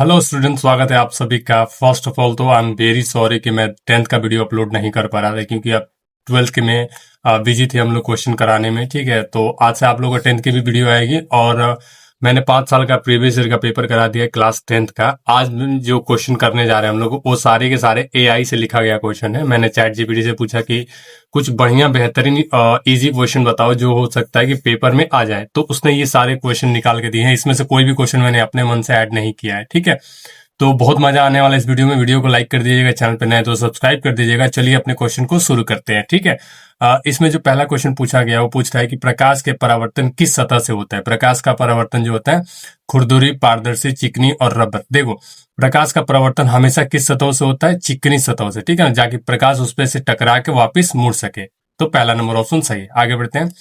Hello student, स्वागत है आप सभी का। फर्स्ट ऑफ ऑल तो आई एम वेरी सॉरी कि मैं 10th का वीडियो अपलोड नहीं कर पा रहा था, क्योंकि अब 12th के में बिजी थे हम लोग क्वेश्चन कराने में। ठीक है, तो आज से आप लोगों का 10th की भी वीडियो आएगी। और मैंने 5 साल का प्रीवियस ईयर का पेपर करा दिया क्लास 10th का। आज जो क्वेश्चन करने जा रहे हैं हम लोग, वो सारे के सारे एआई से लिखा गया क्वेश्चन है। मैंने चैट जीपीटी से पूछा कि कुछ बढ़िया बेहतरीन इजी क्वेश्चन बताओ जो हो सकता है कि पेपर में आ जाए, तो उसने ये सारे क्वेश्चन निकाल के दिए हैं। इसमें से कोई भी क्वेश्चन मैंने अपने मन से ऐड नहीं किया है। ठीक है, तो बहुत मजा आने वाला है इस वीडियो में। वीडियो को लाइक कर दीजिएगा, चैनल पे नए तो सब्सक्राइब कर दीजिएगा। चलिए अपने क्वेश्चन को शुरू करते हैं। ठीक है, इसमें जो पहला क्वेश्चन पूछा गया वो पूछ रहा है कि प्रकाश के परावर्तन किस सतह से होता है। प्रकाश का परावर्तन जो होता है खुरदुरी, पारदर्शी, चिकनी और रबर। देखो, प्रकाश का परावर्तन हमेशा किस सतह से होता है? चिकनी सतह से। ठीक है ना, जाकि प्रकाश उस पे से टकरा के वापिस मुड़ सके। तो पहला नंबर ऑप्शन सही है। आगे बढ़ते हैं।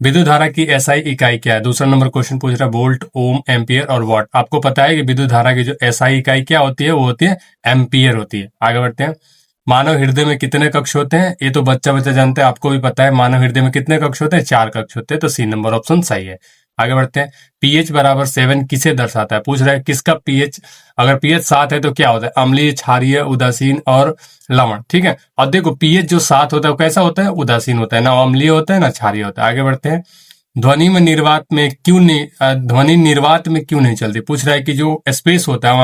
विद्युत धारा की एसआई इकाई क्या है? दूसरा नंबर क्वेश्चन पूछ रहा है वोल्ट, ओम, एम्पियर और वॉट। आपको पता है कि विद्युत धारा की जो एसआई इकाई क्या होती है? वो होती है एम्पियर होती है। आगे बढ़ते हैं। मानव हृदय में कितने कक्ष होते हैं? ये तो बच्चा बच्चा जानते हैं, आपको भी पता है। मानव हृदय में कितने कक्ष होते हैं? 4 कक्ष होते हैं। तो सी नंबर ऑप्शन सही है। आगे बढ़ते हैं। पीएच बराबर 7 किसे दर्शाता है? पूछ रहा है किसका पीएच, अगर पीएच 7 है तो क्या होता है? अम्लीय, क्षारीय, उदासीन और लवण। ठीक है, और देखो पीएच जो 7 होता है वो कैसा होता है? उदासीन होता है, ना अम्लीय होता है ना क्षारीय होता है। आगे बढ़ते हैं। ध्वनि निर्वात में क्यों नहीं चलती? पूछ रहा है कि जो स्पेस होता है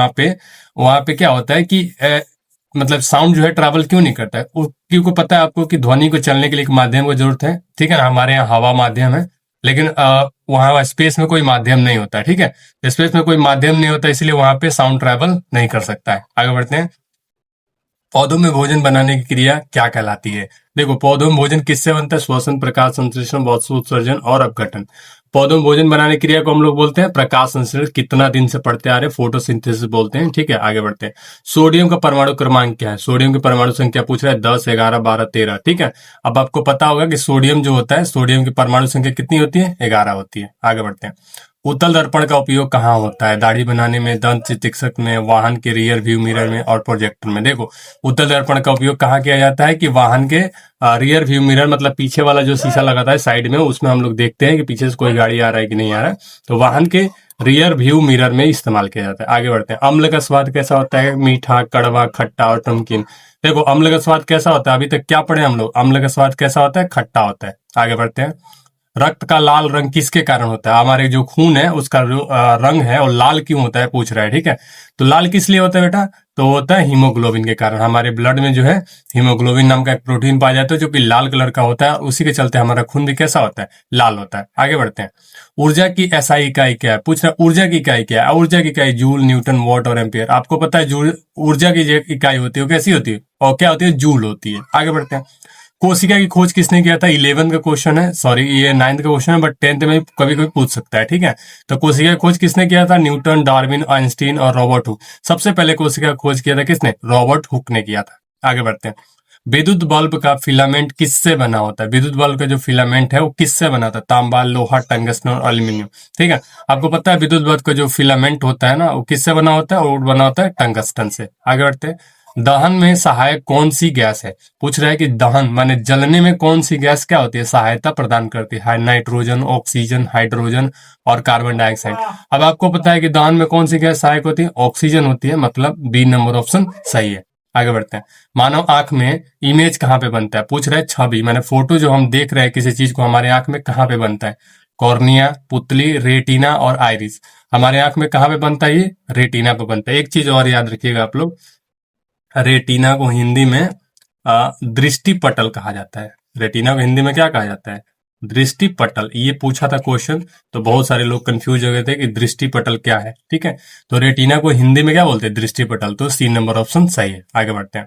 वहां पे क्या होता है कि मतलब साउंड जो है ट्रैवल क्यों नहीं करता है? क्योंकि पता है आपको कि ध्वनि को चलने के लिए एक माध्यम की जरूरत है। ठीक है ना, हमारे यहाँ हवा माध्यम है, लेकिन वहां स्पेस में कोई माध्यम नहीं होता है। ठीक है, स्पेस में कोई माध्यम नहीं होता, इसलिए वहां पे साउंड ट्रैवल नहीं कर सकता है। आगे बढ़ते हैं। पौधों में भोजन बनाने की क्रिया क्या कहलाती है? देखो, पौधों में भोजन किससे बनता है? श्वसन, प्रकाश संश्लेषण, वाष्पोत्सर्जन और अपघटन। पौधों में भोजन बनाने की क्रिया को हम लोग बोलते हैं प्रकाश संश्लेषण। कितना दिन से पढ़ते आ रहे हैं? फोटोसिंथेसिस बोलते हैं। ठीक है, आगे बढ़ते हैं। सोडियम का परमाणु क्रमांक क्या है? सोडियम की परमाणु संख्या पूछ रहा है 10, 11, 12, 13। ठीक है, अब आपको पता होगा कि सोडियम जो होता है, सोडियम की परमाणु संख्या कितनी होती है? 11 होती है। आगे बढ़ते हैं। उत्तल दर्पण का उपयोग कहाँ होता है? दाढ़ी बनाने में, दंत चिकित्सक में, वाहन के रियर व्यू मिरर में और प्रोजेक्टर में। देखो, उत्तल दर्पण का उपयोग कहाँ किया जाता है कि वाहन के रियर व्यू मिरर, मतलब पीछे वाला जो शीशा लगाता है साइड में, उसमें हम लोग देखते हैं कि पीछे से कोई गाड़ी आ रहा है कि नहीं आ रहा है। तो वाहन के रियर व्यू मिरर में इस्तेमाल किया जाता है। आगे बढ़ते हैं। अम्ल का स्वाद कैसा होता है? मीठा, कड़वा, खट्टा और नमकीन। देखो, अम्ल का स्वाद कैसा होता है? अभी तक क्या पढ़े हम लोग? अम्ल का स्वाद कैसा होता है? खट्टा होता है। आगे बढ़ते हैं। रक्त का लाल रंग किसके कारण होता है? हमारे जो खून है उसका जो रंग है और लाल क्यों होता है पूछ रहा है। ठीक है, तो लाल किस लिए होता है बेटा? तो होता है हीमोग्लोबिन के कारण। हमारे ब्लड में जो है हीमोग्लोबिन नाम का एक प्रोटीन पाया जाता है जो कि लाल कलर का होता है, उसी के चलते हमारा खून भी कैसा होता है? लाल होता है। आगे बढ़ते हैं। ऊर्जा की एसआई इकाई क्या है? पूछ रहा है ऊर्जा की इकाई क्या है? ऊर्जा की इकाई जूल, न्यूटन, वॉट और एम्पियर। आपको पता है ऊर्जा की जो इकाई होती है वो कैसी होती है और क्या होती है? जूल होती है। आगे बढ़ते हैं। कोशिका की खोज किसने किया था? 11 का क्वेश्चन है, सॉरी ये 9th का क्वेश्चन है, बट 10th में कभी कभी पूछ सकता है। ठीक है, तो कोशिका की खोज किसने किया था? न्यूटन, डार्विन, आइंस्टीन और रॉबर्ट हुक। सबसे पहले कोशिका की खोज किया था किसने? रॉबर्ट हुक ने किया था। आगे बढ़ते हैं। विद्युत बल्ब का फिलामेंट किससे बना होता है? विद्युत बल्ब का जो फिलामेंट है वो किससे बना था? तांबा, लोहा, टंगस्टन और एल्यूमिनियम। ठीक है, आपको पता है विद्युत बल्ब का जो फिलामेंट होता है ना, वो किससे बना होता है? वो बना होता है टंगस्टन से। आगे बढ़ते हैं। दहन में सहायक कौन सी गैस है? पूछ रहा है कि दहन माने जलने में कौन सी गैस क्या होती है? सहायता प्रदान करती है। नाइट्रोजन, ऑक्सीजन, हाइड्रोजन और कार्बन डाइऑक्साइड। अब आपको पता है कि दहन में कौन सी गैस सहायक होती है? ऑक्सीजन होती है, मतलब बी नंबर ऑप्शन सही है। आगे बढ़ते हैं। मानव आंख में इमेज कहाँ पे बनता है? पूछ रहा है छवि माने फोटो जो हम देख रहे हैं किसी चीज को, हमारे आंख में कहाँ पे बनता है? कॉर्निया, पुतली, रेटिना और आइरिस। हमारे आंख में कहाँ पे बनता है? ये रेटिना पे बनता है। एक चीज और याद रखिएगा आप लोग, रेटिना को हिंदी में दृष्टि पटल कहा जाता है। रेटिना को हिंदी में क्या कहा जाता है? दृष्टि पटल। ये पूछा था क्वेश्चन, तो बहुत सारे लोग कंफ्यूज हो गए थे कि दृष्टि पटल क्या है। ठीक है, तो रेटिना को हिंदी में क्या बोलते हैं? दृष्टि पटल। तो सी नंबर ऑप्शन सही है। आगे बढ़ते हैं।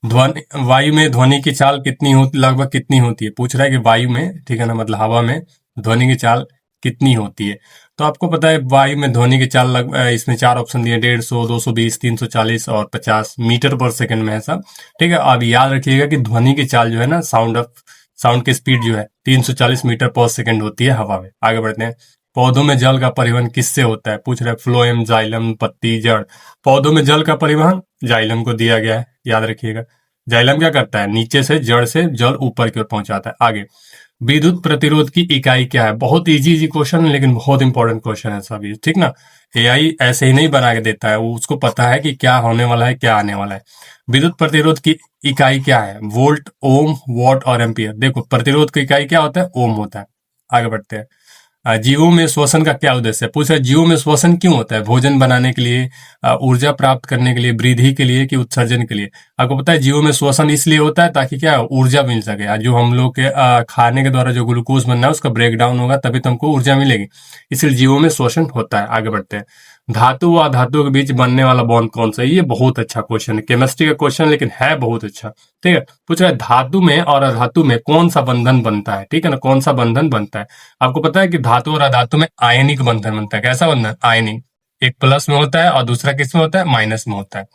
ध्वनि, वायु में ध्वनि की चाल कितनी होती, लगभग कितनी होती है? पूछ रहा है कि वायु में, ठीक है ना, मतलब हवा में ध्वनि की चाल कितनी होती है? तो आपको पता है वायु में ध्वनि की चाल इसमें 4 ऑप्शन दिए, 150, 220, 340 और 50 मीटर पर सेकंड में है सब। ठीक है, अब याद रखिएगा कि ध्वनि की चाल जो है ना, साउंड की स्पीड जो है 340 मीटर पर सेकंड होती है हवा में। आगे बढ़ते हैं। पौधों में जल का परिवहन किससे होता है? पूछ रहा है फ्लोएम, जाइलम, पत्ती, जड़। पौधों में जल का परिवहन जाइलम को दिया गया है, याद रखिएगा। जाइलम क्या करता है? नीचे से जड़ से जल ऊपर की ओर पहुंचाता है। आगे, विद्युत प्रतिरोध की इकाई क्या है? बहुत इजी क्वेश्चन है, लेकिन बहुत इंपॉर्टेंट क्वेश्चन है सभी। ठीक ना, एआई ऐसे ही नहीं बना के देता है, वो उसको पता है कि क्या होने वाला है, क्या आने वाला है। विद्युत प्रतिरोध की इकाई क्या है? वोल्ट, ओम, वॉट और एम्पियर। देखो प्रतिरोध की इकाई क्या होता है? ओम होता है। आगे बढ़ते हैं। जीवों में श्वसन का क्या उद्देश्य है? पूछा जीवों में श्वसन क्यों होता है? भोजन बनाने के लिए, ऊर्जा प्राप्त करने के लिए, वृद्धि के लिए, कि उत्सर्जन के लिए? आपको पता है जीवों में श्वसन इसलिए होता है ताकि क्या ऊर्जा मिल सके। जो हम लोग के खाने के द्वारा जो ग्लूकोज बनना है उसका ब्रेक डाउन होगा तभी तो हमको ऊर्जा मिलेगी, इसलिए जीवों में श्वसन होता है। आगे बढ़ते हैं। धातु व अधातु के बीच बनने वाला बॉन्ड कौन सा है? ये बहुत अच्छा क्वेश्चन है, केमिस्ट्री का क्वेश्चन, लेकिन है बहुत अच्छा। ठीक है, पूछ रहा है धातु में और अधातु में कौन सा बंधन बनता है? ठीक है ना, कौन सा बंधन बनता है? आपको पता है कि धातु और अधातु में आयनिक बंधन बनता है। कैसा बंधन? आयनिक। एक प्लस में होता है और दूसरा किस में होता है? माइनस में होता है।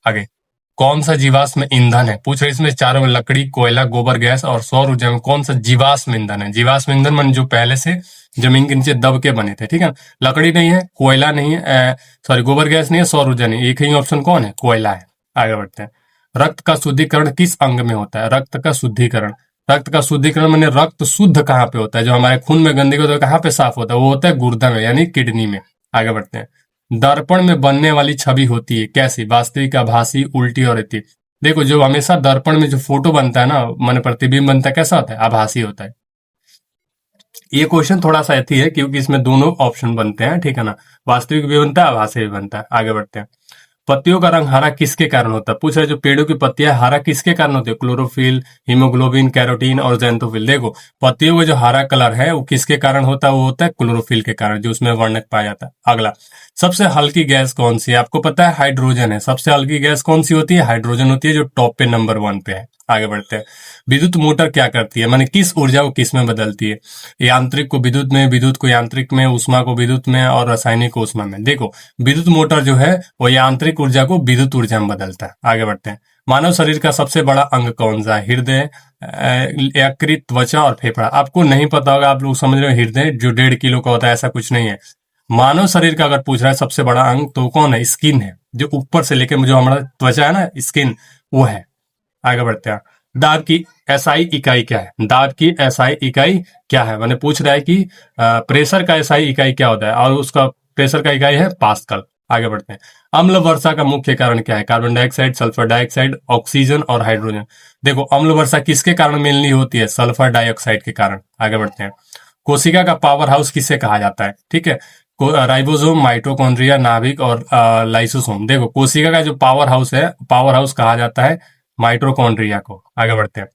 आगे, कौन सा जीवाश्म ईंधन है? पूछ रहे इसमें चारों में लकड़ी, कोयला, गोबर गैस और सौर ऊर्जा में कौन सा जीवाश्म ईंधन है? जीवाश्म ईंधन मन जो पहले से जमीन के नीचे दब के बने थे। ठीक है, लकड़ी नहीं है, कोयला नहीं है, सॉरी गोबर गैस नहीं है, सौर ऊर्जा नहीं है, एक ही ऑप्शन कौन है? कोयला है। आगे बढ़ते हैं। रक्त का शुद्धिकरण किस अंग में होता है? रक्त का शुद्धिकरण, रक्त का शुद्धिकरण मैंने रक्त शुद्ध कहाँ पे होता है? जो हमारे खून में गंदगी होता है कहाँ पे साफ होता है? वो होता है गुर्दा में, यानी किडनी में। आगे बढ़ते हैं। दर्पण में बनने वाली छवि होती है कैसी? वास्तविक, आभासी, उल्टी और इति। देखो जो हमेशा दर्पण में जो फोटो बनता है ना, माने प्रतिबिंब बनता है, कैसा होता है? आभासी होता है। ये क्वेश्चन थोड़ा सा ऐसी है क्योंकि इसमें दोनों ऑप्शन बनते हैं। ठीक है ना, वास्तविक भी बनता है, आभासी भी बनता है। आगे बढ़ते हैं। पत्तियों का रंग हरा किसके कारण होता है? पूछ रहे जो पेड़ों की पत्तियां हरा किसके कारण होती है? क्लोरोफिल, हीमोग्लोबिन, कैरोटीन और जेंथोफिल। देखो पत्तियों का जो हरा कलर है वो किसके कारण होता है? वो होता है क्लोरोफिल के कारण, जो उसमें वर्णक पाया जाता है। अगला, सबसे हल्की गैस कौन सी है? आपको पता है हाइड्रोजन है। सबसे हल्की गैस कौन सी होती है? हाइड्रोजन होती है, जो टॉप पे नंबर 1 पे है। आगे बढ़ते हैं। विद्युत मोटर क्या करती है? माने किस ऊर्जा को किस में बदलती है? यांत्रिक को विद्युत में, विद्युत को यांत्रिक में, ऊष्मा को विद्युत में और रासायनिक को ऊष्मा में। देखो विद्युत मोटर जो है वो यांत्रिक ऊर्जा को विद्युत ऊर्जा में बदलता है। आगे बढ़ते हैं। मानव शरीर का सबसे बड़ा अंग कौन सा है? हृदय, यकृत, त्वचा और फेफड़ा। आपको नहीं पता होगा, आप लोग समझ रहे हो हृदय जो 1.5 किलो का होता है, ऐसा कुछ नहीं है। मानव शरीर का अगर पूछ रहा है सबसे बड़ा अंग तो कौन है? स्किन है, जो ऊपर से लेकर जो हमारा त्वचा है ना, स्किन, वो है। आगे बढ़ते हैं। दाब की एसआई इकाई क्या है? दाब की एसआई इकाई क्या है? मैंने पूछ रहा है कि प्रेशर का एसआई इकाई क्या होता है, और उसका प्रेशर का इकाई है पास्कल। आगे बढ़ते हैं। अम्ल वर्षा का मुख्य कारण क्या है? Carbon dioxide, sulphur dioxide, oxygen और हाइड्रोजन। देखो अम्ल वर्षा किसके कारण मेनली होती है? सल्फर डाइऑक्साइड के कारण। आगे बढ़ते हैं। कोशिका का पावर हाउस किसे कहा जाता है? ठीक है, राइबोसोम, माइटोकॉन्ड्रिया, नाभिक और लाइसोसोम। देखो कोशिका का जो पावर हाउस है, पावर हाउस कहा जाता है माइटोकॉन्ड्रिया को। आगे बढ़ते हैं।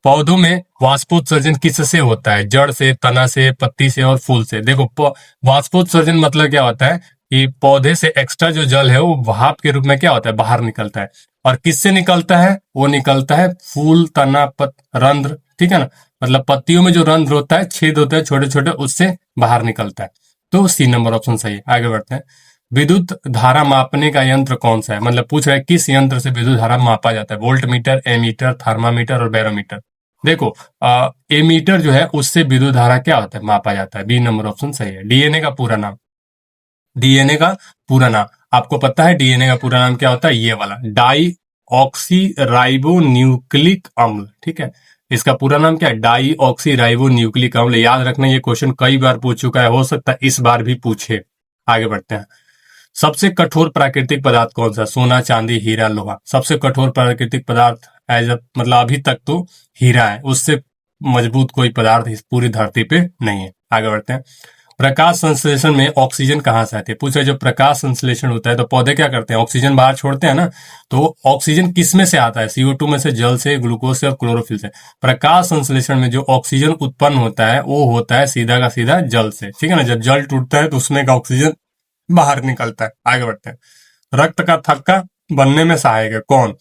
पौधों में वाष्पोत्सर्जन किससे होता है? जड़ से, तना से, पत्ती से और फूल से। देखो वाष्पोत्सर्जन मतलब क्या होता है कि पौधे से एक्स्ट्रा जो जल है वो भाप के रूप में क्या होता है? बाहर निकलता है। और किससे निकलता है? वो निकलता है फूल, तना, रंध्र। ठीक है ना, मतलब पत्तियों में जो रंध्र होता है, छेद होता है छोटे छोटे, उससे बाहर निकलता है। तो सी नंबर ऑप्शन सही है। आगे बढ़ते हैं। विद्युत धारा मापने का यंत्र कौन सा है? मतलब पूछ रहा है किस यंत्र से विद्युत धारा मापा जाता है? वोल्ट मीटर, एमीटर, थर्मामीटर और बैरोमीटर। देखो एमीटर जो है उससे विद्युत धारा क्या होता है? मापा जाता है। बी नंबर ऑप्शन सही है। डीएनए का पूरा नाम, डीएनए का पूरा नाम आपको पता है? डीएनए का पूरा नाम क्या होता है? ये वाला, डाई ऑक्सी राइबो न्यूक्लिक अम्ल। ठीक है, इसका पूरा नाम क्या है? डाई ऑक्सी राइबो न्यूक्लिक अम्ल। याद रखना, ये क्वेश्चन कई बार पूछ चुका है, हो सकता है इस बार भी पूछे। आगे बढ़ते हैं। सबसे कठोर प्राकृतिक पदार्थ कौन सा? सोना, चांदी, हीरा, लोहा। सबसे कठोर प्राकृतिक पदार्थ मतलब अभी तक तो हीरा है, उससे मजबूत कोई पदार्थ इस पूरी धरती पे नहीं है। आगे बढ़ते हैं। प्रकाश संश्लेषण में ऑक्सीजन कहाँ से आती है? पूछे जो प्रकाश संश्लेषण होता है तो पौधे क्या करते हैं? ऑक्सीजन बाहर छोड़ते हैं ना, तो ऑक्सीजन किस में से आता है? CO2 में से, जल से, ग्लूकोज से और क्लोरोफिल से। प्रकाश संश्लेषण में जो ऑक्सीजन उत्पन्न होता है वो होता है सीधा का सीधा जल से। ठीक है ना, जब जल टूटता है तो उसमें का ऑक्सीजन बाहर निकलता है। आगे बढ़ते हैं। रक्त का थक्का बनने में सहायक है कौन?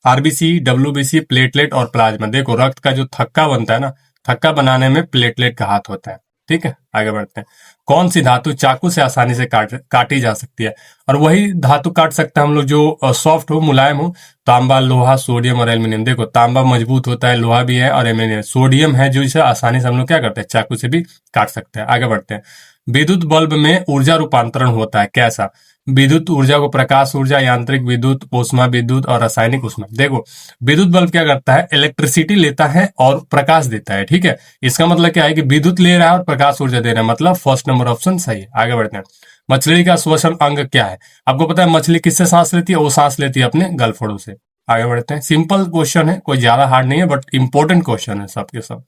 आरबीसी, डब्ल्यूबीसी, प्लेटलेट और प्लाज्मा। देखो रक्त का जो थक्का बनता है ना, थक्का बनाने में प्लेटलेट का हाथ होता है। ठीक है, आगे बढ़ते हैं। कौन सी धातु चाकू से आसानी से काटी जा सकती है? और वही धातु काट सकते हैं हम लोग जो सॉफ्ट हो, मुलायम हो। तांबा, लोहा, सोडियम और एल्यूमिनियम। देखो तांबा मजबूत होता है, लोहा भी है और एल्यूमिनियम। सोडियम है जो इसे आसानी से हम लोग क्या करते हैं? चाकू से भी काट सकते हैं। आगे बढ़ते हैं। विद्युत बल्ब में ऊर्जा रूपांतरण होता है कैसा? विद्युत ऊर्जा को प्रकाश ऊर्जा, यांत्रिक विद्युत, ऊष्मा विद्युत और रासायनिक ऊष्मा। देखो विद्युत बल्ब क्या करता है? इलेक्ट्रिसिटी लेता है और प्रकाश देता है। ठीक है, इसका मतलब क्या है कि विद्युत ले रहा है और प्रकाश ऊर्जा दे रहा है, मतलब फर्स्ट नंबर ऑप्शन सही है। आगे बढ़ते हैं। मछली का श्वसन अंग क्या है? आपको पता है मछली किससे सांस लेती है? वो सांस लेती है अपने गलफड़ों से। आगे बढ़ते हैं। सिंपल क्वेश्चन है, कोई ज्यादा हार्ड नहीं है, बट इंपॉर्टेंट क्वेश्चन है सबके सब।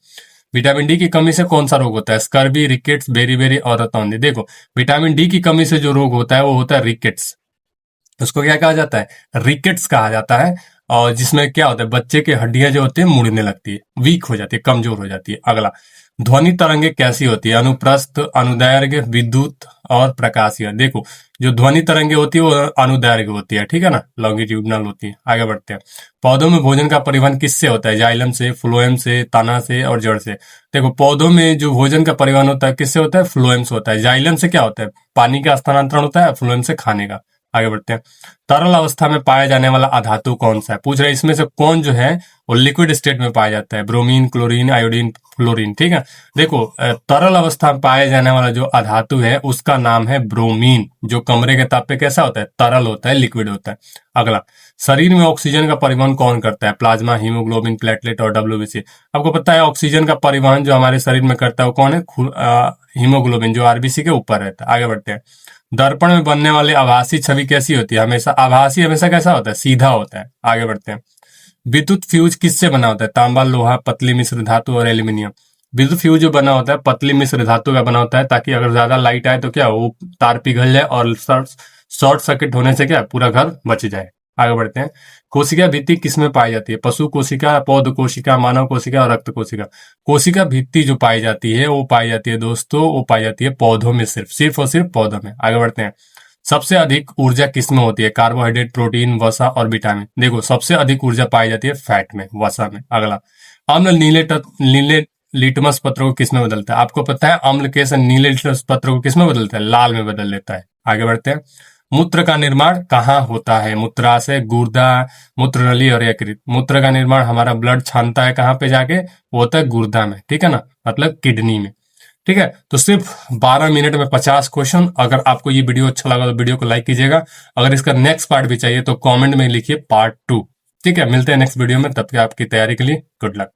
विटामिन डी की कमी से कौन सा रोग होता है? स्कर्वी, रिकेट्स, बेरीबेरी और रतौंधी। देखो, विटामिन डी की कमी से जो रोग होता है वो होता है रिकेट्स। उसको क्या कहा जाता है? रिकेट्स कहा जाता है। और जिसमें क्या होता है, बच्चे की हड्डियां जो होती है मुड़ने लगती है, वीक हो जाती है, कमजोर हो जाती है। अगला, ध्वनि तरंगे कैसी होती है? अनुप्रस्थ, अनुदैर्घ्य, विद्युत और प्रकाशीय। देखो, जो ध्वनि तरंगे होती है वो अनुदैर्घ्य होती है, ठीक है ना, लॉन्गिट्यूडनल होती है। आगे बढ़ते हैं। पौधों में भोजन का परिवहन किससे होता है? जाइलम से, फ्लोएम से, तना से और जड़ से। देखो, पौधों में जो भोजन का परिवहन होता है किससे होता है? फ्लोएम से होता है। जाइलम से क्या होता है? पानी का स्थानांतरण होता है। फ्लोएम से खाने का। आगे बढ़ते हैं। तरल अवस्था में पाया जाने वाला अधातु कौन सा है? पूछ रहे हैं इसमें से कौन जो है वो लिक्विड स्टेट में पाया जाता है? Bromine, chlorine, iodine, fluorine. ठीक है, देखो, तरल अवस्था में पाया जाने वाला जो अधातु है उसका नाम है ब्रोमीन, जो कमरे के ताप पे कैसा होता है? तरल होता है, लिक्विड होता है। अगला, शरीर में ऑक्सीजन का परिवहन कौन करता है? प्लाज्मा, हीमोग्लोबिन, प्लेटलेट और डब्ल्यूबीसी। आपको पता है ऑक्सीजन का परिवहन जो हमारे शरीर में करता है वो कौन है? हीमोग्लोबिन, जो आरबीसी के ऊपर रहता है। आगे बढ़ते हैं। दर्पण में बनने वाली आभासी छवि कैसी होती है? हमेशा आभासी हमेशा कैसा होता है? सीधा होता है। आगे बढ़ते हैं। विद्युत फ्यूज किससे बना होता है? तांबा, लोहा, पतली मिश्र धातु और एल्यूमिनियम। विद्युत फ्यूज जो बना होता है पतली मिश्र धातु का बना होता है, ताकि अगर ज्यादा लाइट आए तो क्या वो तार पिघल जाए और शॉर्ट सर्किट होने से क्या पूरा घर बच जाए। आगे बढ़ते हैं। कोशिका भित्ति किसमें पाई जाती है? पशु कोशिका, पौध कोशिका, मानव कोशिका और रक्त कोशिका। कोशिका भित्ति जो पाई जाती है वो पाई जाती है दोस्तों, वो पाई जाती है पौधों में, सिर्फ और सिर्फ पौधों में। आगे बढ़ते हैं। सबसे अधिक ऊर्जा किसमें होती है? कार्बोहाइड्रेट, प्रोटीन, वसा और विटामिन। देखो, सबसे अधिक ऊर्जा पाई जाती है फैट में, वसा में। अगला, अम्ल नीले लिटमस पत्र को किसमें बदलता है? आपको पता है अम्ल केस नीले लिटमस पत्र को किसमें बदलता है? लाल में बदल देता है। आगे बढ़ते हैं। मूत्र का निर्माण कहाँ होता है? मूत्राशय, गुर्दा, मूत्रनली और यकृत। मूत्र का निर्माण हमारा ब्लड छानता है कहाँ पे जाके? वो होता है गुर्दा में, ठीक है ना, मतलब किडनी में। ठीक है, तो सिर्फ 12 मिनट में 50 क्वेश्चन। अगर आपको ये वीडियो अच्छा लगा तो वीडियो को लाइक कीजिएगा। अगर इसका नेक्स्ट पार्ट भी चाहिए तो कमेंट में लिखिए पार्ट 2। ठीक है, मिलते हैं नेक्स्ट वीडियो में, तब तक आपकी तैयारी के लिए गुड लक।